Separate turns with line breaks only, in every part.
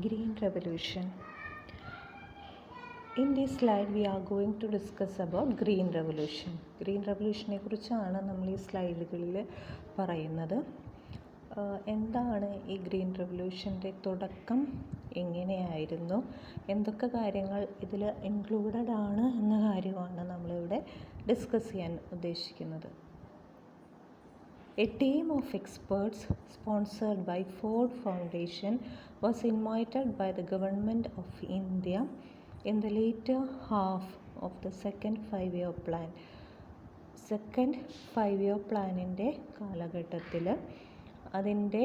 Green Revolution. In this slide we are going to discuss about Green Revolution. Green Revolutionനെ കുറിച്ചാണ് നമ്മൾ ഈ സ്ലൈഡുകളിൽ പറയുന്നത്. എന്താണ് ഈ ഗ്രീൻ റെവല്യൂഷൻ്റെ തുടക്കം, എങ്ങനെയായിരുന്നു, എന്തൊക്കെ കാര്യങ്ങൾ ഇതിൽ ഇൻക്ലൂഡഡ് ആണ് എന്ന കാര്യമാണ് നമ്മളിവിടെ ഡിസ്കസ് ചെയ്യാൻ ഉദ്ദേശിക്കുന്നത്. A team of experts sponsored by Ford Foundation was invited by the Government of India in the later half of the second five-year plan. Second 5-year പ്ലാനിൻ്റെ കാലഘട്ടത്തിൽ അതിൻ്റെ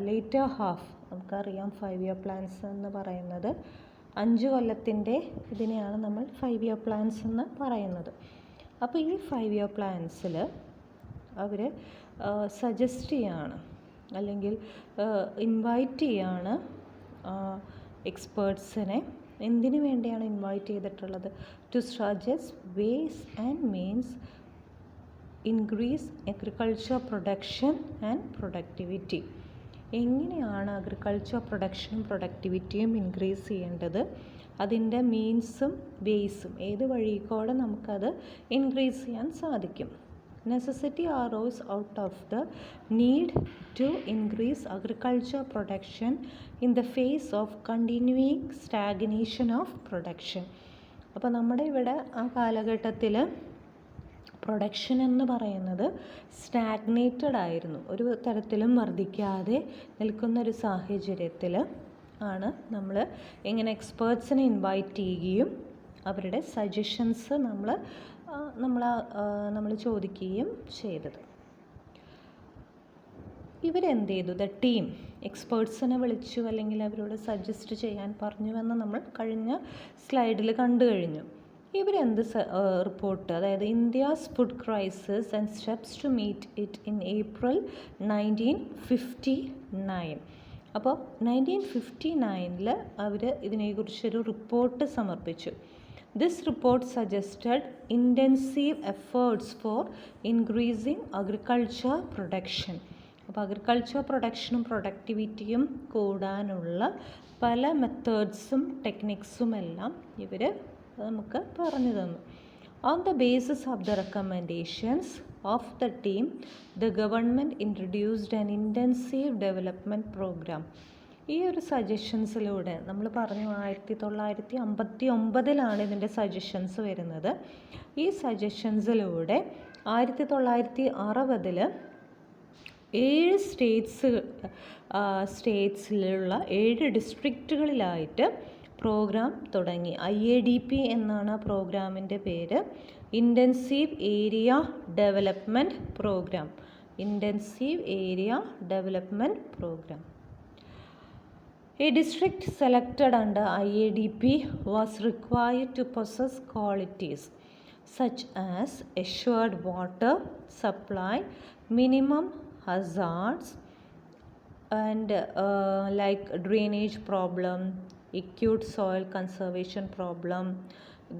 ലേറ്റർ ഹാഫ്, നമുക്കറിയാം 5-year പ്ലാൻസ് എന്ന് പറയുന്നത് 5 കൊല്ലത്തിൻ്റെ ഇതിനെയാണ് നമ്മൾ 5-year plans എന്ന് പറയുന്നത്. അപ്പോൾ ഈ 5-year പ്ലാൻസിൽ അവർ സജസ്റ്റ് ചെയ്യാണ് അല്ലെങ്കിൽ ഇൻവൈറ്റ് ചെയ്യാണ് എക്സ്പേർട്സിനെ. എന്തിനു വേണ്ടിയാണ് ഇൻവൈറ്റ് ചെയ്തിട്ടുള്ളത്? To suggest ways and means increase agriculture production and productivity. എങ്ങനെയാണ് അഗ്രികൾച്ചർ പ്രൊഡക്ഷനും പ്രൊഡക്ടിവിറ്റിയും ഇൻക്രീസ് ചെയ്യേണ്ടത്, അതിൻ്റെ മീൻസും വേസും ഏത് വഴിക്കൂടെ നമുക്കത് ഇൻക്രീസ് ചെയ്യാൻ സാധിക്കും. Necessity arose out of the need to increase agriculture production in the face of continuing stagnation of production. അപ്പോൾ നമ്മുടെ ഇവിടെ ആ കാലഘട്ടത്തിൽ പ്രൊഡക്ഷൻ എന്ന് പറയുന്നത് സ്റ്റാഗ്നേറ്റഡ് ആയിരുന്നു, ഒരു തരത്തിലും വർദ്ധിക്കാതെ നിൽക്കുന്നൊരു സാഹചര്യത്തിൽ ആണ് നമ്മൾ ഇങ്ങനെ എക്സ്പേർട്സിനെ ഇൻവൈറ്റ് ചെയ്യുകയും അവരുടെ സജഷൻസ് നമ്മൾ ചോദിക്കുകയും ചെയ്തത്. ഇവരെന്ത് ചെയ്തു? ദ ടീം എക്സ്പേർട്സിനെ വിളിച്ചു അല്ലെങ്കിൽ അവരോട് സജസ്റ്റ് ചെയ്യാൻ പറഞ്ഞുവെന്ന് നമ്മൾ കഴിഞ്ഞ സ്ലൈഡിൽ കണ്ടു കഴിഞ്ഞു. ഇവരെന്ത് റിപ്പോർട്ട്, അതായത് India's food crisis and steps to meet it in April 1959. അപ്പോൾ 1959 അവർ ഇതിനെക്കുറിച്ചൊരു റിപ്പോർട്ട് സമർപ്പിച്ചു. This report suggested intensive efforts for increasing agriculture production. അപ്പോൾ അഗ്രികൾച്ചർ പ്രൊഡക്ഷനും പ്രൊഡക്ടിവിറ്റിയും കൂടാനുള്ള പല മെത്തേഡ്സും ടെക്നിക്സും എല്ലാം ഇവർ നമുക്ക് പറഞ്ഞു തന്നു. On the basis of the recommendations of the team, the government introduced an intensive development program. ഈ ഒരു സജഷൻസിലൂടെ നമ്മൾ പറഞ്ഞു 1959 ഇതിൻ്റെ സജഷൻസ് വരുന്നത്. ഈ സജഷൻസിലൂടെ 1960 7 സ്റ്റേറ്റ്സിലുള്ള 7 ഡിസ്ട്രിക്റ്റുകളിലായിട്ട് പ്രോഗ്രാം തുടങ്ങി. IADP എന്നാണ് ആ പ്രോഗ്രാമിൻ്റെ പേര്. Intensive area development programme. Intensive area development programme. A district selected under IADP was required to possess qualities such as assured water supply, minimum hazards, and like drainage problem, acute soil conservation problem,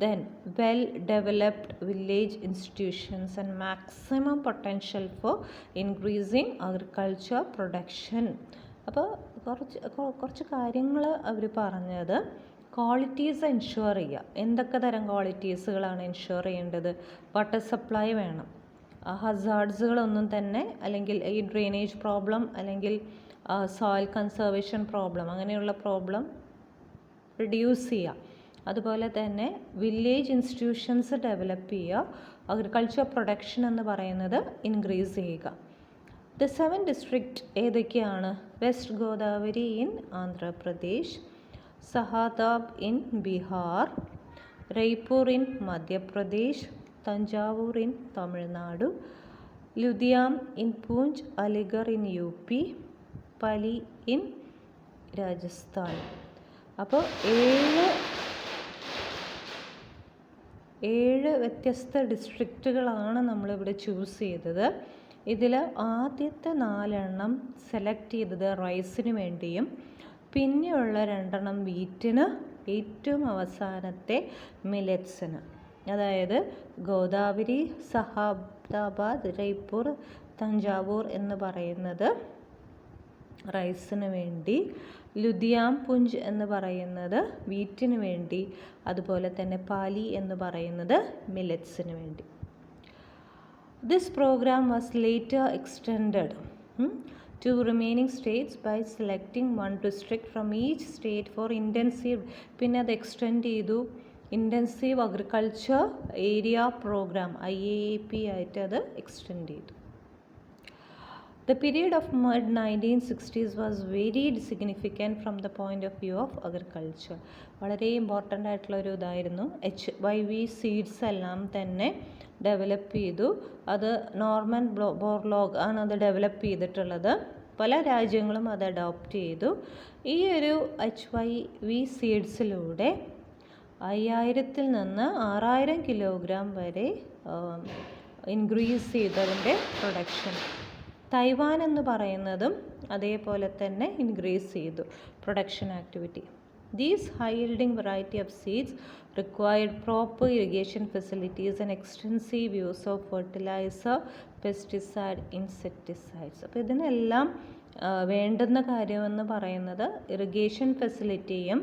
then well-developed village institutions and maximum potential for increasing agriculture production. അപ്പോൾ കുറച്ച് കാര്യങ്ങൾ അവർ പറഞ്ഞത്, qualities ensure ചെയ്യുക. എന്തൊക്കെ തരം ക്വാളിറ്റീസുകളാണ് ensure ചെയ്യേണ്ടത്? Water supply വേണം, ഹസാർഡ്സുകളൊന്നും തന്നെ, അല്ലെങ്കിൽ ഈ ഡ്രെയിനേജ് പ്രോബ്ലം അല്ലെങ്കിൽ സോയിൽ കൺസർവേഷൻ പ്രോബ്ലം, അങ്ങനെയുള്ള പ്രോബ്ലം റിഡ്യൂസ് ചെയ്യുക. അതുപോലെ തന്നെ വില്ലേജ് ഇൻസ്റ്റിറ്റ്യൂഷൻസ് ഡെവലപ്പ് ചെയ്യുക. അഗ്രികൾച്ചർ പ്രൊഡക്ഷൻ എന്ന് പറയുന്നത് ഇൻക്രീസ് ചെയ്യുക. The 7 districts ഏതൊക്കെയാണ്? വെസ്റ്റ് ഗോദാവരി ഇൻ ആന്ധ്രാപ്രദേശ്, സഹാദാബ് in Bihar, Raipur in Madhya Pradesh, Thanjavur in Tamil Nadu, Ludhiana in Poonch, Aligarh in UP, Pali in Rajasthan. അപ്പോൾ 7 വ്യത്യസ്ത ഡിസ്ട്രിക്റ്റുകളാണ് നമ്മളിവിടെ ചൂസ് ചെയ്തത്. ഇതിൽ ആദ്യത്തെ 4 സെലക്ട് ചെയ്തത് റൈസിന് വേണ്ടിയും പിന്നെയുള്ള 2 വീറ്റിന്, ഏറ്റവും അവസാനത്തെ മില്ലറ്റ്സിന്. അതായത് ഗോദാവരി, സഹാബാദ്, റൈപൂർ, തഞ്ചാവൂർ എന്ന് പറയുന്നത് റൈസിന് വേണ്ടി, ലുധിയാം പുഞ്ച് എന്ന് പറയുന്നത് വീറ്റിന് വേണ്ടി, അതുപോലെ തന്നെ പാലി എന്ന് പറയുന്നത് മില്ലറ്റ്സിന് വേണ്ടി. This program was later extended to remaining states by selecting one district from each state for intensive, പിന്നെ അത് എക്സ്റ്റെൻഡ് ചെയ്തു, intensive agriculture area programme IAAP ആയിട്ട് അത് എക്സ്റ്റെൻഡ് ചെയ്തു. The period of mid-1960s was very significant from the point of view of agriculture. വളരെ important ആയിട്ടുള്ള ഒരു ഇതായിരുന്നു. HYV സീഡ്സ് എല്ലാം തന്നെ ഡെവലപ്പ് ചെയ്തു. അത് നോർമൻ ബോർലോഗ് ആണ് അത് ഡെവലപ്പ് ചെയ്തിട്ടുള്ളത്. പല രാജ്യങ്ങളും അത് അഡോപ്റ്റ് ചെയ്തു. ഈ ഒരു HYV സീഡ്സിലൂടെ 5000 നിന്ന് 6000 കിലോഗ്രാം വരെ ഇൻക്രീസ് ചെയ്തതിൻ്റെ പ്രൊഡക്ഷൻ. തൈവാൻ എന്ന് പറയുന്നതും അതേപോലെ തന്നെ ഇൻക്രീസ് ചെയ്തു production activity. These high yielding variety of seeds required proper irrigation facilities and extensive use of fertiliser, pesticide, insecticides. അപ്പോൾ ഇതിനെല്ലാം വേണ്ടുന്ന കാര്യമെന്ന് പറയുന്നത് ഇറിഗേഷൻ ഫെസിലിറ്റിയും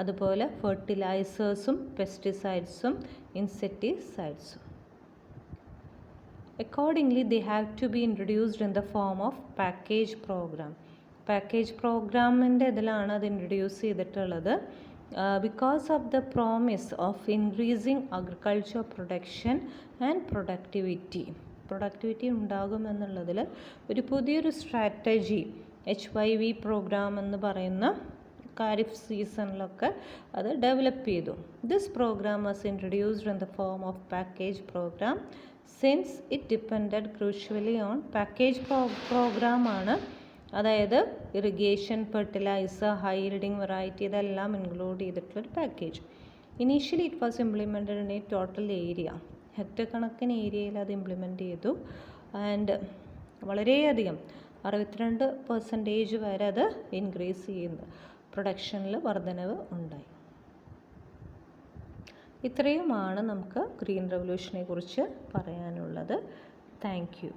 അതുപോലെ ഫെർട്ടിലൈസേഴ്സും പെസ്റ്റിസൈഡ്സും ഇൻസെക്ടിസൈഡ്സും. Accordingly, they have to be introduced in the form of package program. Package പ്രോഗ്രാമിൻ്റെ ഇതിലാണ് അത് introduce ചെയ്തിട്ടുള്ളത്. Because of the promise of increasing agriculture production and productivity ഉണ്ടാകുമെന്നുള്ളതിൽ ഒരു പുതിയൊരു സ്ട്രാറ്റജി HYV പ്രോഗ്രാം എന്ന് പറയുന്ന ഖാരിഫ് സീസണിലൊക്കെ അത് ഡെവലപ്പ് ചെയ്തു. This programme was introduced in the form of package programme since it depended crucially on package പ്രോഗ്രാമാണ്. അതായത് irrigation, fertiliser, high yielding variety ഇതെല്ലാം ഇൻക്ലൂഡ് ചെയ്തിട്ടുള്ളൊരു package. Initially it was implemented in a total area, hectare കണക്കിന് ഏരിയയിൽ അത് implement ചെയ്തു. And വളരെയധികം 62% വരെ അത് ഇൻക്രീസ് ചെയ്യുന്നു, പ്രൊഡക്ഷനിൽ വർധനവ് ഉണ്ടായി. ഇത്രയുമാണ് നമുക്ക് ഗ്രീൻ റെവല്യൂഷനെ കുറിച്ച് പറയാനുള്ളത്. Thank you.